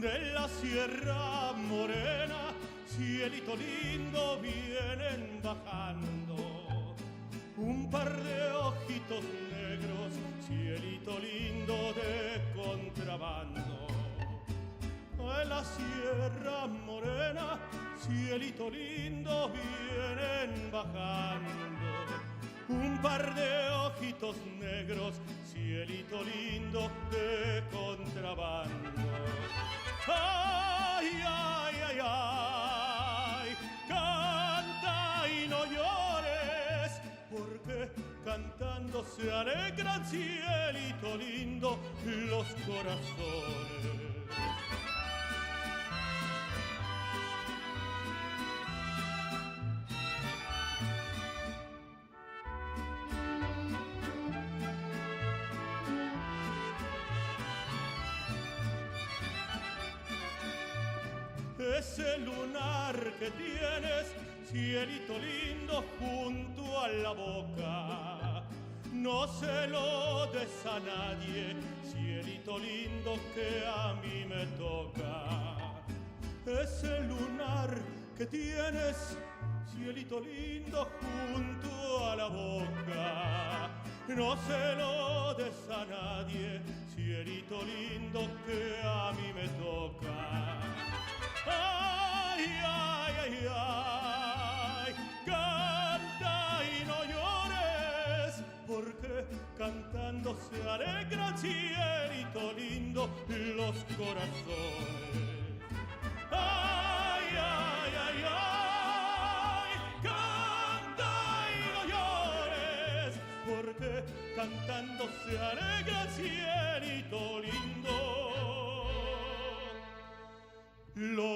de la Sierra Morena, cielito lindo, vienen bajando un par de ojitos negros, cielito lindo de contrabando. De la Sierra Morena, cielito lindo, vienen bajando un par de ojitos negros, cielito lindo de contrabando. Ay, ay, ay, ay, canta y no llores, porque cantando se alegran, cielito lindo, los corazones. Ese lunar que tienes, cielito lindo, junto a la boca, no se lo des a nadie, cielito lindo que a mí me toca. Ese lunar que tienes, cielito lindo, junto a la boca, no se lo des a nadie, cielito lindo que a mí me toca. Ay, ay, ay, ay, canta y no llores, porque cantando se alegra, cielito lindo, los corazones. Ay, ay, ay, ay, canta y no llores, porque cantando se alegra, cielito lindo, los